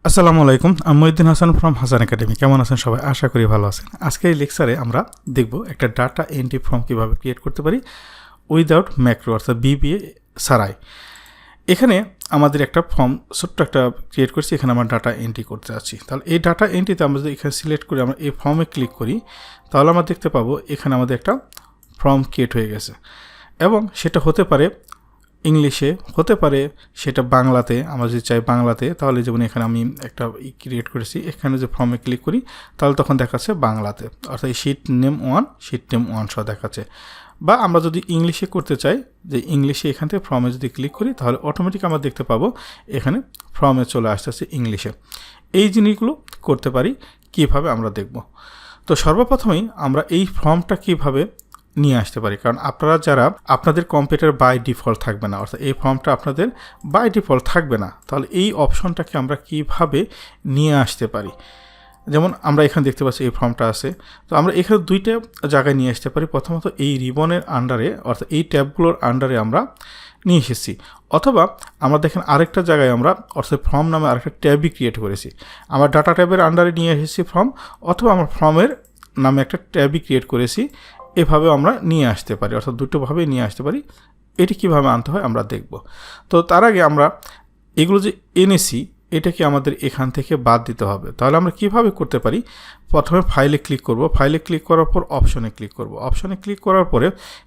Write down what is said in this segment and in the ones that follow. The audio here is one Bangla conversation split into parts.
আসসালামু আলাইকুম, আমি মহিউদ্দিন হাসান ফ্রম হাসান একাডেমি। কেমন আছেন সবাই? আশা করি ভালো আছেন। আজকে এই লেকচারে আমরা দেখব একটা ডাটা এন্ট্রি ফর্ম কীভাবে ক্রিয়েট করতে পারি উইদাউট ম্যাক্রো অর্থাৎ বিবিএ ছাড়াই। এখানে আমাদের একটা ফর্ম ছোট্ট একটা ক্রিয়েট করছি, এখানে আমরা ডাটা এন্ট্রি করতে যাচ্ছি। তাহলে এই ডাটা এন্ট্রিতে আমরা যদি এখানে সিলেক্ট করে আমরা এই ফর্মে ক্লিক করি তাহলে আমরা দেখতে পাবো এখানে আমাদের একটা ফর্ম ক্রিয়েট হয়ে গেছে, এবং সেটা হতে পারে ইংলিশে, হতে পারে সেটা বাংলাতে। আমরা যদি চাই বাংলাতে, তাহলে যেমন এখানে আমি একটা ক্রিয়েট করেছি, এখানে যে ফর্মে ক্লিক করি তাহলে তখন দেখাচ্ছে বাংলাতে, অর্থাৎ শিট নেম 1 শিট নেম 1 সহ দেখাচ্ছে। বা আমরা যদি ইংলিশে করতে চাই, যে ইংলিশে এখান থেকে ফর্মে যদি ক্লিক করি তাহলে অটোমেটিক আমরা দেখতে পাবো এখানে ফর্মে চলে আসতেছে ইংলিশে। এই জিনিসগুলো করতে পারি কিভাবে আমরা দেখব। তো সর্বপ্রথমেই আমরা এই ফর্মটা কিভাবে নিয়ে আসতে পারি, কারণ আপনারা যারা আপনাদের কম্পিউটার বাই ডিফল্ট থাকবে না, অর্থাৎ এই ফর্মটা আপনাদের বাই ডিফল্ট থাকবে না, তাহলে এই অপশনটাকে আমরা কিভাবে নিয়ে আসতে পারি। যেমন আমরা এখানে দেখতে পাচ্ছি এই ফর্মটা আছে, তো আমরা এখানে দুইটা জায়গায় নিয়ে আসতে পারি। প্রথমত এই রিবনের আন্ডারে, অর্থাৎ এই ট্যাবগুলোর আন্ডারে আমরা নিয়ে এসেছি, অথবা আমরা দেখেন আরেকটা জায়গায় আমরা অর্থাৎ ফর্ম নামে আরেকটা ট্যাবই ক্রিয়েট করেছি। আমরা ডাটা ট্যাবের আন্ডারে নিয়ে এসেছি ফর্ম, অথবা আমরা ফর্মের নামে একটা ট্যাবই ক্রিয়েট করেছি। এভাবেও আমরা নিয়ে আসতে পারি, অর্থাৎ দুটোভাবেই নিয়ে আসতে পারি। এটি কিভাবে আনতে হয় আমরা দেখব। তো তার আগে আমরা এগুলো যে এনেছি এটাকে আমাদের এখান থেকে বাদ দিতে হবে। তাহলে আমরা কিভাবে করতে পারি, প্রথমে ফাইলে ক্লিক করব, ফাইলে ক্লিক করার পর অপশনে ক্লিক করব, অপশনে ক্লিক করার পরে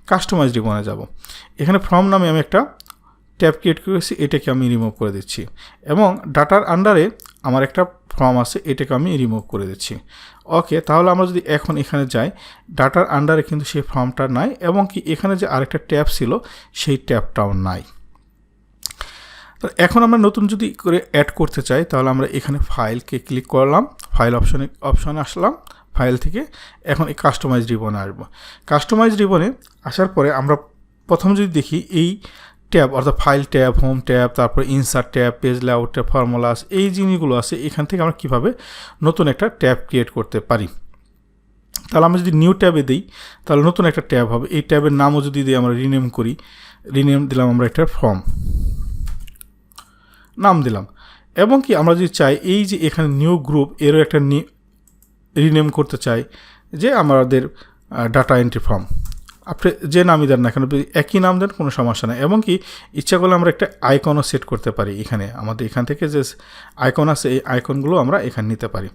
কাস্টমাইজ রিবনে যাব। এখানে ফর্ম নামে আমি একটা ট্যাব ক্রিয়েট করেছি, এটাকে আমি রিমুভ করে দিচ্ছি, এবং ডাটার আন্ডারে আমার একটা ফর্ম আছে, এটাকে আমি রিমুভ করে দিচ্ছি। ওকে, তাহলে আমরা যদি এখন এখানে যাই, ডাটার আন্ডারে কিন্তু সেই ফর্মটা নাই, এবং কি এখানে যে আরেকটা ট্যাব ছিল সেই ট্যাবটাও নাই। তো এখন আমরা নতুন যদি করে অ্যাড করতে চাই তাহলে আমরা এখানে ফাইলকে ক্লিক করলাম, ফাইল অপশনে আসলাম, ফাইল থেকে এখন এই কাস্টমাইজ রিবনে আসবো। কাস্টমাইজ রিবনে আসার পরে আমরা প্রথম যদি দেখি এই ট্যাব, অর্থাৎ ফাইল ট্যাব, হোম ট্যাব, তারপরে insert tab, page layout tab, formulas, এই জিনিসগুলো আছে। এখান থেকে আমরা কিভাবে নতুন একটা ট্যাব ক্রিয়েট করতে পারি। তাহলে আমরা যদি নিউ ট্যাবে দিই তাহলে নতুন একটা ট্যাব হবে। এই ট্যাবের নামও যদি দিই আমরা রিনেম করি, রিনেম দিলাম আমরা একটা ফর্ম নাম দিলাম, এবং কি আমরা যদি চাই এই যে এখানে নিউ গ্রুপ এরও একটা রিনেম করতে চাই, যে আমাদের ডাটা এন্ট্রি ফর্ম, আপনি যে নামই দেন না কেন একই নাম দেন, কোনো সমস্যা নেই। এবং কি ইচ্ছা করলে আমরা একটা আইকনও সেট করতে পারি। এখানে আমাদের এখান থেকে যে আইকন আছে এই আইকনগুলো আমরা এখানে নিতে পারি।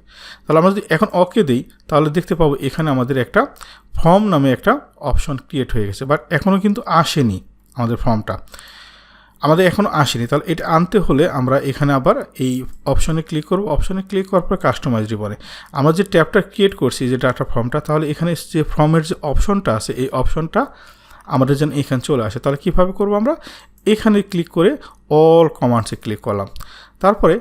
তাহলে আমরা যদি এখন ওকে দিই তাহলে দেখতে পাবো এখানে আমাদের একটা ফর্ম নামে একটা অপশন ক্রিয়েট হয়ে গেছে, বাট এখনও কিন্তু আসেনি আমাদের ফর্মটা, আমাদের এখনও আসেনি। তাহলে এটা আনতে হলে আমরা এখানে আবার এই অপশনে ক্লিক করব, অপশনে ক্লিক করার পর কাস্টমাইজ রিবনে আমরা যে ট্যাবটা ক্রিয়েট করছি যে ডাটা ফর্মটা, তাহলে এখানে যে ফর্মের যে অপশনটা আছে এই অপশনটা আমাদের যেন এখানে চলে আসে। তাহলে কীভাবে করব, আমরা এখানে ক্লিক করে অল কমান্ডসে ক্লিক করলাম, তারপরে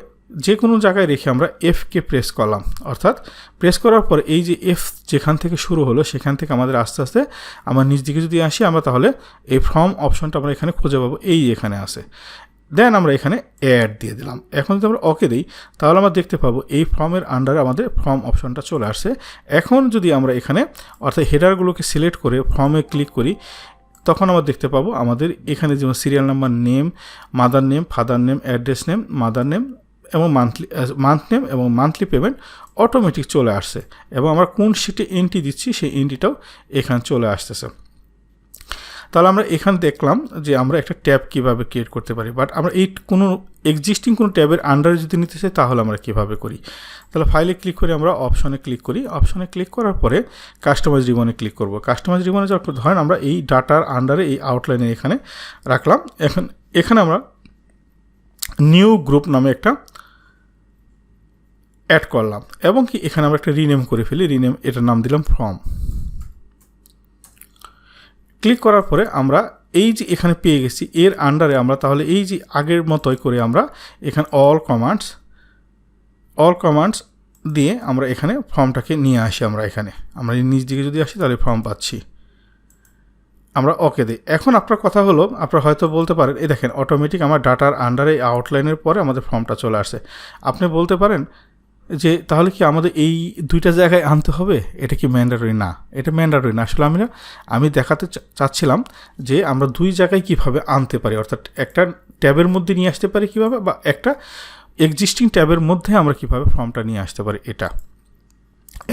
যে কোনো জায়গায় রেখে আমরা এফকে প্রেস করলাম, অর্থাৎ প্রেস করার পর এই যে এফ যেখান থেকে শুরু হলো সেখান থেকে আমাদের আস্তে আস্তে আমরা নিচ দিকে যদি আসি আমরা তাহলে এই ফর্ম অপশনটা আমরা এখানে খুঁজে পাবো, এই এখানে আছে। দেন আমরা এখানে অ্যাড দিয়ে দিলাম। এখন যদি আমরা ওকে দিই তাহলে আমরা দেখতে পাবো এই ফর্মের আন্ডারে আমাদের ফর্ম অপশনটা চলে আসছে। এখন যদি আমরা এখানে অর্থাৎ হেডারগুলোকে সিলেক্ট করে ফর্মে ক্লিক করি তখন আমরা দেখতে পাবো আমাদের এখানে যেমন serial number, name, mother name, father name, address name, mother name এবং মান্থ নেম এবং মান্থলি পেমেন্ট অটোমেটিক চলে আসছে, এবং আমরা কোন শিটে এন্ট্রি দিচ্ছি সেই এন্ট্রিটাও এখানে চলে আসতেছে। তাহলে আমরা এখানে দেখলাম যে আমরা একটা ট্যাব কীভাবে ক্রিয়েট করতে পারি, বাট আমরা এই কোনো এক্সিস্টিং কোনো ট্যাবের আন্ডারে যদি নিতে চাই তাহলে আমরা কীভাবে করি। তাহলে ফাইলে ক্লিক করে আমরা অপশনে ক্লিক করি, অপশনে ক্লিক করার পরে কাস্টমাইজ রিবনে ক্লিক করব। কাস্টমাইজ রিবনে যাওয়ার পর ধরেন আমরা এই ডাটার আন্ডারে এই আউটলাইনে এখানে রাখলাম। এখানে আমরা নিউ গ্রুপ নামে একটা অ্যাড করলাম, এবং কি এখানে আমরা একটা রিনেম করে ফেলি, রিনেম এটার নাম দিলাম ফর্ম। ক্লিক করার পরে আমরা এই যে এখানে পেয়ে গেছি এর আন্ডারে আমরা তাহলে এই যে আগের মতোই করে আমরা এখানে অল কমান্ডস দিয়ে আমরা এখানে ফর্মটাকে নিয়ে আসি। আমরা নিচ দিকে যদি আসি তাহলে ফর্ম পাচ্ছি, আমরা ওকে দিই। এখন আপনার কথা হলো, আপনারা হয়তো বলতে পারেন এই দেখেন অটোমেটিক আমার ডাটার আন্ডারে আউটলাইনের পরে আমাদের ফর্মটা চলে আসছে। আপনি বলতে পারেন যে তাহলে কি আমাদের এই দুইটা জায়গায় আনতে হবে, এটা কি ম্যান্ডেটরি? না, এটা ম্যান্ডেটরি না। আসলে আমি দেখাতে চাচ্ছিলাম যে আমরা দুই জায়গায় কিভাবে আনতে পারি, অর্থাৎ একটা ট্যাবের মধ্যে নিয়ে আসতে পারি কিভাবে, বা একটা এক্সিস্টিং ট্যাবের মধ্যে আমরা কিভাবে ফর্মটা নিয়ে আসতে পারি এটা।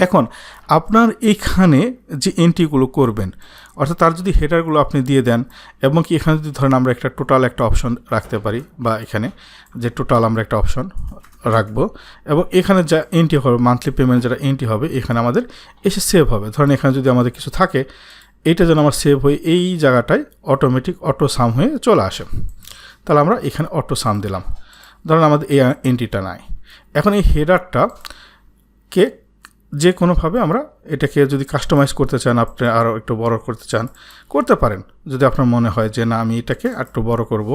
এখন আপনার এইখানে যে এন্ট্রিগুলো করবেন, অর্থাৎ তার যদি হেডারগুলো আপনি দিয়ে দেন, এবং কি এখানে যদি ধরেন আমরা একটা টোটাল একটা অপশন রাখতে পারি, বা এখানে যে টোটাল আমরা একটা অপশন রাখবো, এবং এখানে যা এন্ট্রি হবে মান্থলি পেমেন্ট যেটা এন্ট্রি হবে এখানে আমাদের এসে সেভ হবে। ধরেন এখানে যদি আমাদের কিছু থাকে, এইটা যেন আমার সেভ হয়ে এই জায়গাটায় অটোমেটিক অটো সাম হয়ে চলে আসে। তাহলে আমরা এখানে অটো সাম দিলাম। ধরেন আমাদের এই এন্ট্রিটা নাই। এখন এই হেডারটাকে যে কোনোভাবে আমরা এটাকে যদি কাস্টমাইজ করতে চান, আপনি আরও একটু বড় করতে চান, করতে পারেন। যদি আপনার মনে হয় যে না আমি এটাকে একটু বড় করব,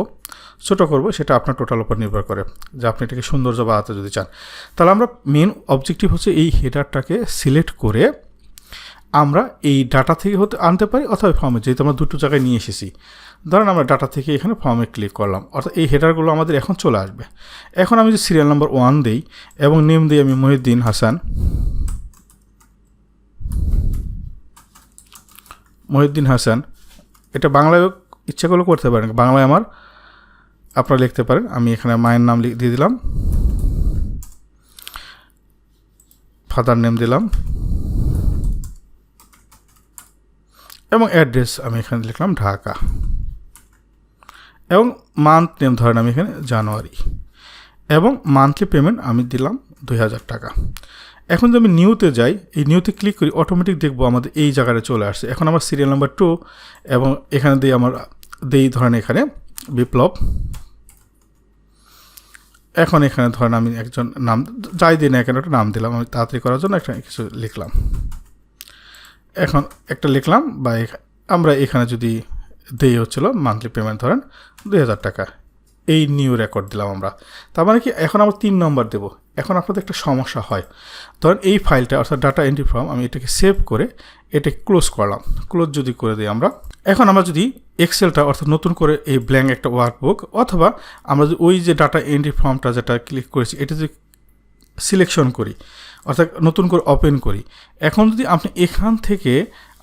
ছোটো করব, সেটা আপনার টোটাল উপর নির্ভর করে, যে আপনি এটাকে সৌন্দর্য বাড়াতে যদি চান। তাহলে আমরা মেন অবজেক্টিভ হচ্ছে এই হেডারটাকে সিলেক্ট করে আমরা এই ডাটা থেকে হতে আনতে পারি, অথবা ফর্মে, যেহেতু আমরা দুটো জায়গায় নিয়ে এসেছি। ধরেন আমরা ডাটা থেকে এখানে ফর্মে ক্লিক করলাম, অর্থাৎ এই হেডারগুলো আমাদের এখন চলে আসবে। এখন আমি যদি সিরিয়াল নাম্বার 1 দিই এবং নেম দিই আমি মহিউদ্দিন হাসান, এটা বাংলায় ইচ্ছা করলে করতে পারেন, বাংলায় আমার আপনারা লিখতে পারেন। আমি এখানে মায়ের নাম দিয়ে দিলাম, ফাদার নেম দিলাম, এবং অ্যাড্রেস আমি এখানে লিখলাম ঢাকা, এবং মান্থ নেম ধরেন আমি এখানে জানুয়ারি, এবং মান্থলি পেমেন্ট আমি দিলাম 2000 টাকা। এখন যদি আমি নিউতে যাই, এই নিউতে ক্লিক করি, অটোমেটিক দেখবো আমাদের এই জায়গাটা চলে আসছে। এখন আমার সিরিয়াল নাম্বার 2, এবং এখানে দিয়ে আমার ধরেন এখানে বিপ্লব। এখন এখানে ধরেন আমি একজন নাম যাই দিই না, এখানে একটা নাম দিলাম, আমি তাড়াতাড়ি করার জন্য একটা কিছু লিখলাম। এখন একটা লিখলাম, বা আমরা এখানে যদি দেই হচ্ছিল মান্থলি পেমেন্ট ধরেন 2000 টাকা, এই নিউ রেকর্ড দিলাম আমরা। তার মানে কি এখন আমরা 3 নম্বর দেবো। এখন আপনাদের একটা সমস্যা হয়, ধরেন এই ফাইলটা অর্থাৎ ডাটা এন্ট্রি ফর্ম আমি এটাকে সেভ করে এটাকে ক্লোজ করলাম। ক্লোজ যদি করে দিই আমরা, এখন আমরা যদি এক্সেলটা অর্থাৎ নতুন করে এই ব্ল্যাঙ্ক একটা ওয়ার্কবুক, অথবা আমরা যদি ওই যে ডাটা এন্ট্রি ফর্মটা যেটা ক্লিক করেছি এটা যদি সিলেকশন করি, অর্থাৎ নতুন করে ওপেন করি, এখন যদি আপনি এখান থেকে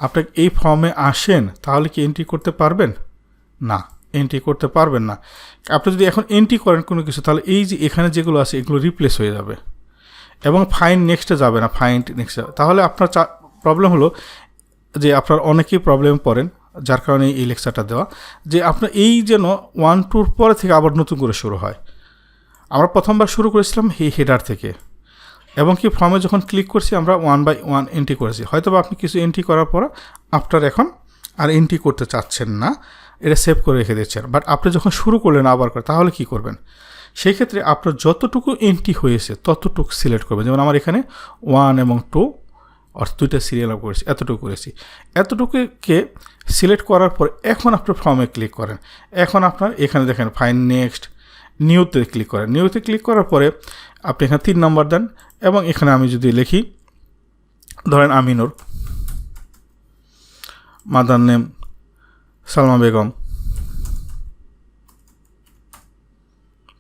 আপনাকে এই ফর্মে আসেন, তাহলে কি এন্ট্রি করতে পারবেন? না, এন্ট্রি করতে পারবেন না। আপনি যদি এখন এন্ট্রি করেন কোনো কিছু, তাহলে এই যে এখানে যেগুলো আছে এগুলো রিপ্লেস হয়ে যাবে, এবং ফাইন্ড নেক্সটে যাবে না, ফাইন্ড নেক্সটে যাবে। তাহলে আপনার প্রবলেম হলো যে আপনার অনেকেই প্রবলেম পড়েন, যার কারণে এই লেকচারটা দেওয়া, যে আপনার এই যেন 1-2 পরে থেকে আবার নতুন করে শুরু হয়। আমরা প্রথমবার শুরু করেছিলাম এই হেডার থেকে, এবং কি ফর্মে যখন ক্লিক করছি আমরা 1 by 1 এন্ট্রি করেছি। হয়তো বা আপনি কিছু এন্ট্রি করার পর আপনার এখন আর এন্ট্রি করতে চাচ্ছেন না, এটা সেভ করে রেখে দিচ্ছেন। বাট আপনি যখন শুরু করলেন আবার করে, তাহলে কি করবেন? সেই ক্ষেত্রে আপনার যতটুকু এন্ট্রি হয়েছে ততটুকু সিলেক্ট করবেন। যেমন আমার এখানে 1 এবং 2 অর্থাৎ 2টা সিরিয়াল করেছি, এতটুকু করেছি। এতটুকুকে সিলেক্ট করার পর এখন আপনার ফর্মে ক্লিক করেন। এখন আপনার এখানে দেখেন ফাইন্ড নেক্সট, নিউতে ক্লিক করেন। নিউতে ক্লিক করার পরে আপনি এখানে 3 নম্বর দেন, এবং এখানে আমি যদি লিখি ধরেন Aminur, mother name Salma Begum,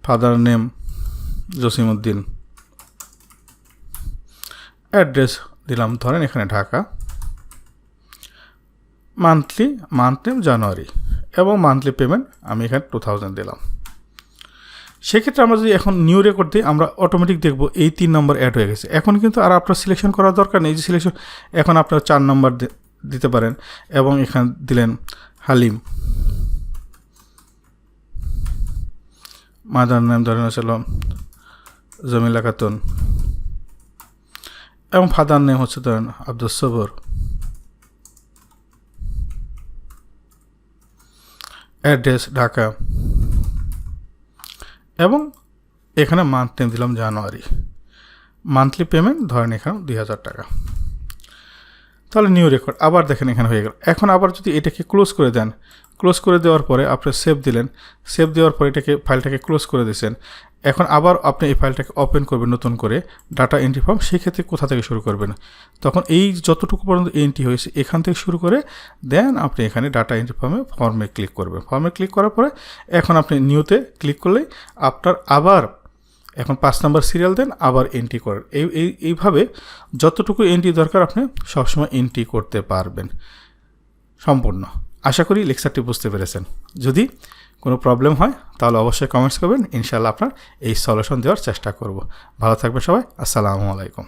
father name Jasimuddin, address দিলাম ধরেন এখানে ঢাকা, মান্থ নেম জানুয়ারি, এবং মান্থলি পেমেন্ট আমি এখানে 2000 দিলাম। সেক্ষেত্রে আমরা যদি এখন নিউ রেকর্ড দিই, আমরা অটোমেটিক দেখব এই 3 নম্বর অ্যাড হয়ে গেছে। এখন কিন্তু আর আপনার সিলেকশন করার দরকার নেই, যে সিলেকশন এখন আপনার 4 নম্বর দিতে পারেন, এবং এখানে দিলেন হালিম, মাদার নেম ধরেন হচ্ছিল জমিলা খাতুন, এবং ফাদার নেম হচ্ছে ধরেন আব্দুল সবর, অ্যাড্রেস ঢাকা, এবং এখানে মান্থ নেম দিলাম জানুয়ারি, মান্থলি পেমেন্ট ধরেন এখানে 2000 টাকা। তাহলে নিউ রেকর্ড আবার দেখেন এখানে হয়ে গেল। এখন আবার যদি এটাকে ক্লোজ করে দেন, ক্লোজ করে দেওয়ার পরে আপনি সেভ দিলেন, সেভ দেওয়ার পরে ফাইলটাকে ক্লোজ করে দিয়েছেন। এখন আবার আপনি এই ফাইলটাকে ওপেন করবেন নতুন করে ডাটা এন্ট্রি ফর্ম। সেই ক্ষেত্রে কোথা থেকে শুরু করবেন? তখন এই যতটুকু পর্যন্ত এন্ট্রি হয়েছে এখান থেকে শুরু করে দেন আপনি এখানে ডাটা এন্ট্রি ফর্মে ক্লিক করবেন। ফর্মে ক্লিক করার পরে এখন আপনি নিউতে ক্লিক করলেই আপনার আবার এখন 5 নম্বর সিরিয়াল দেন, আবার এন্ট্রি করেন। এইভাবে যতটুকু এন্ট্রি দরকার আপনি সবসময় এন্ট্রি করতে পারবেন সম্পূর্ণ। আশা করি লেকচারটি বুঝতে পেরেছেন। যদি কোনো প্রবলেম হয় তাহলে অবশ্যই কমেন্টস করবেন, ইনশাআল্লাহ আপনার এই সলিউশন দেওয়ার চেষ্টা করব। ভালো থাকবেন সবাই, আসসালামু আলাইকুম।